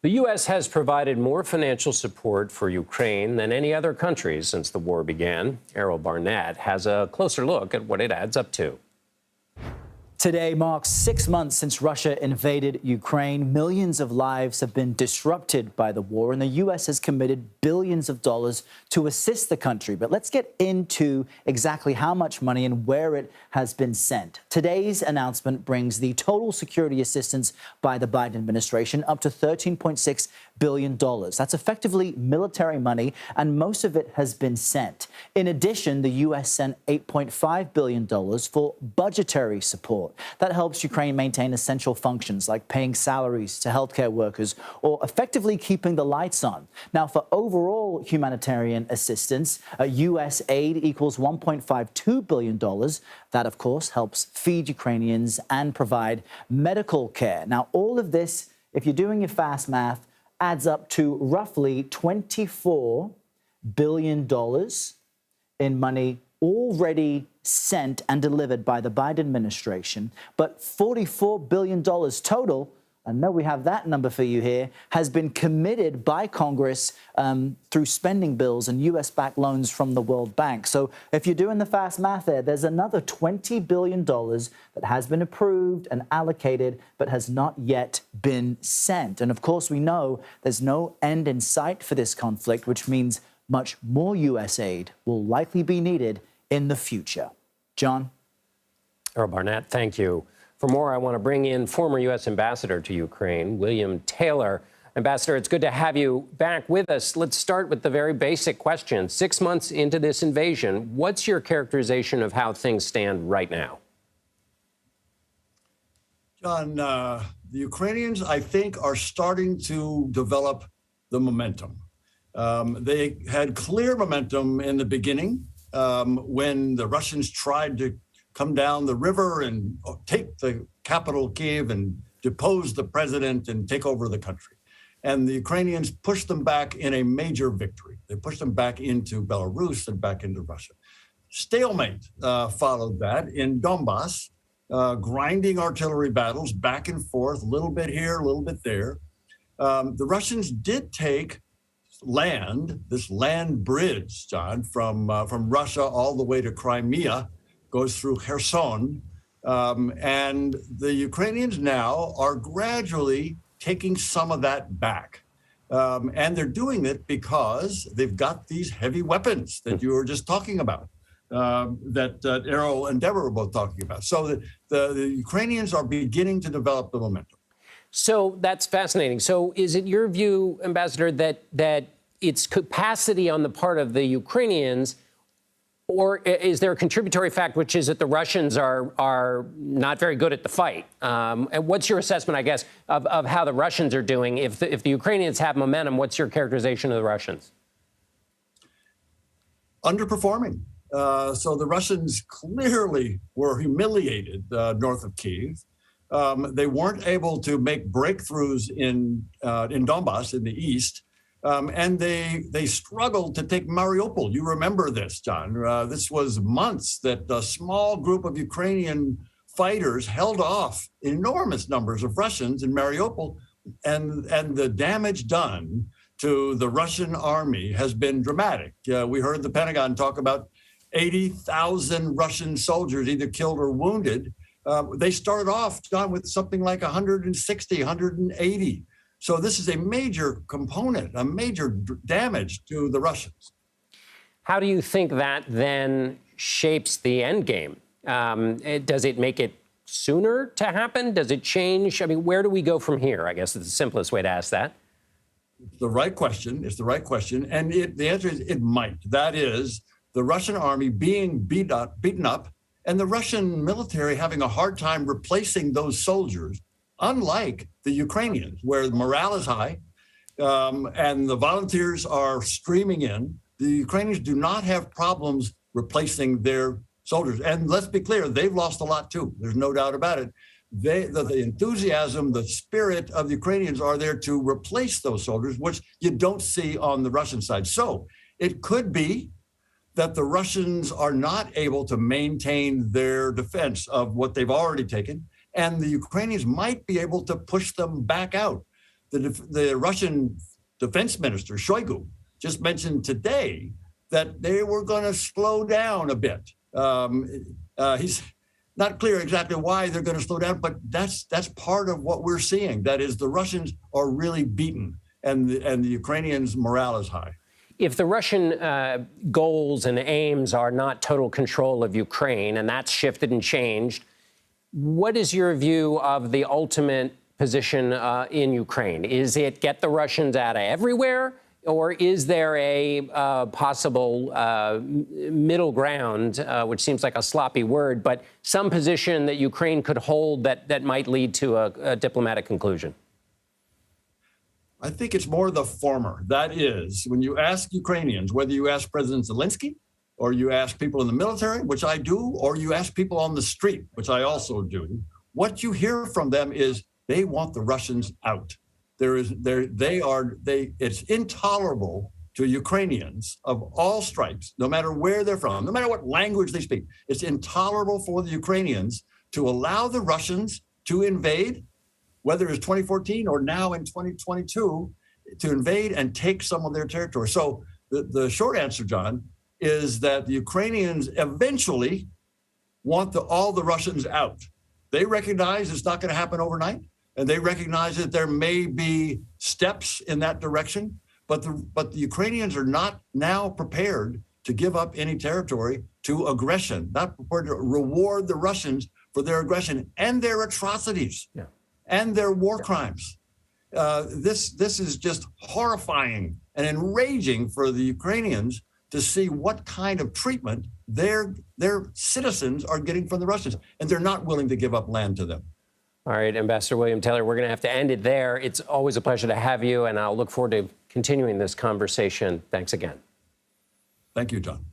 The U.S. has provided more financial support for Ukraine than any other country since the war began. Errol Barnett has a closer look at what it adds up to. Today marks 6 months since Russia invaded Ukraine. Millions of lives have been disrupted by the war, and the U.S. has committed billions of dollars to assist the country. But let's get into exactly how much money and where it has been sent. Today's announcement brings the total security assistance by the Biden administration up to $13.6 billion. That's effectively military money, and most of it has been sent. In addition, the U.S. sent $8.5 billion for budgetary support. That helps Ukraine maintain essential functions like paying salaries to healthcare workers or effectively keeping the lights on. Now, for overall humanitarian assistance, U.S. aid equals $1.52 billion. That, of course, helps feed Ukrainians and provide medical care. Now, all of this, if you're doing your fast math, adds up to roughly $24 billion in money already sent and delivered by the Biden administration, but $44 billion total, I know we have that number for you here, has been committed by Congress through spending bills and U.S.-backed loans from the World Bank. So if you're doing the fast math there's another $20 billion that has been approved and allocated but has not yet been sent. And of course, we know there's no end in sight for this conflict, which means much more U.S. aid will likely be needed in the future. John? Errol Barnett, thank you. For more, I want to bring in former U.S. Ambassador to Ukraine, William Taylor. Ambassador, it's good to have you back with us. Let's start with the very basic question. 6 months into this invasion, what's your characterization of how things stand right now? John, the Ukrainians, I think, are starting to develop the momentum. They had clear momentum in the beginning when the Russians tried to come down the river and take the capital, Kyiv, and depose the president and take over the country. And the Ukrainians pushed them back in a major victory. They pushed them back into Belarus and back into Russia. Stalemate followed that in Donbass, grinding artillery battles back and forth, a little bit here, a little bit there. The Russians did take land, this land bridge, John, from Russia all the way to Crimea, goes through Kherson, and the Ukrainians now are gradually taking some of that back. And they're doing it because they've got these heavy weapons that you were just talking about, that Errol and Deborah were both talking about. So the Ukrainians are beginning to develop the momentum. So that's fascinating. So is it your view, Ambassador, that it's capacity on the part of the Ukrainians, or is there a contributory fact, which is that the Russians are not very good at the fight? And what's your assessment, I guess, of how the Russians are doing? If the Ukrainians have momentum, what's your characterization of the Russians? Underperforming. So the Russians clearly were humiliated north of Kyiv. They weren't able to make breakthroughs in Donbass in the east. And they struggled to take Mariupol. You remember this, John. This was months that a small group of Ukrainian fighters held off enormous numbers of Russians in Mariupol, and the damage done to the Russian army has been dramatic. We heard the Pentagon talk about 80,000 Russian soldiers either killed or wounded. They started off, John, with something like 160, 180. So this is a major component, a major damage to the Russians. How do you think that then shapes the end game? Does it make it sooner to happen? Does it change? I mean, where do we go from here? I guess is the simplest way to ask that. It's the right question. It's the right question. And the answer is it might. That is, the Russian army being beaten up, and the Russian military having a hard time replacing those soldiers, unlike the Ukrainians, where morale is high and the volunteers are streaming in. The Ukrainians do not have problems replacing their soldiers. And let's be clear, they've lost a lot too. There's no doubt about it. The enthusiasm, the spirit of the Ukrainians are there to replace those soldiers, which you don't see on the Russian side. So it could be that the Russians are not able to maintain their defense of what they've already taken, and the Ukrainians might be able to push them back out. the Russian defense minister, Shoigu, just mentioned today that they were going to slow down a bit. He's not clear exactly why they're going to slow down, but that's part of what we're seeing. That is, the Russians are really beaten, and the Ukrainians' morale is high. If the Russian goals and aims are not total control of Ukraine, and that's shifted and changed, what is your view of the ultimate position in Ukraine? Is it get the Russians out of everywhere, or is there a possible middle ground, which seems like a sloppy word, but some position that Ukraine could hold that might lead to a diplomatic conclusion? I think it's more the former. That is, when you ask Ukrainians, whether you ask President Zelensky or you ask people in the military, which I do, or you ask people on the street, which I also do, what you hear from them is they want the Russians out. It's intolerable to Ukrainians of all stripes, no matter where they're from, no matter what language they speak. It's intolerable for the Ukrainians to allow the Russians to invade, whether it's 2014 or now in 2022, to invade and take some of their territory. So the short answer, John, is that the Ukrainians eventually want all the Russians out. They recognize it's not going to happen overnight, and they recognize that there may be steps in that direction, but the Ukrainians are not now prepared to give up any territory to aggression, not prepared to reward the Russians for their aggression and their atrocities. Yeah. And their war crimes. This is just horrifying and enraging for the Ukrainians to see what kind of treatment their citizens are getting from the Russians, and they're not willing to give up land to them. All right, Ambassador William Taylor, we're going to have to end it there. It's always a pleasure to have you, and I'll look forward to continuing this conversation. Thanks again. Thank you, John.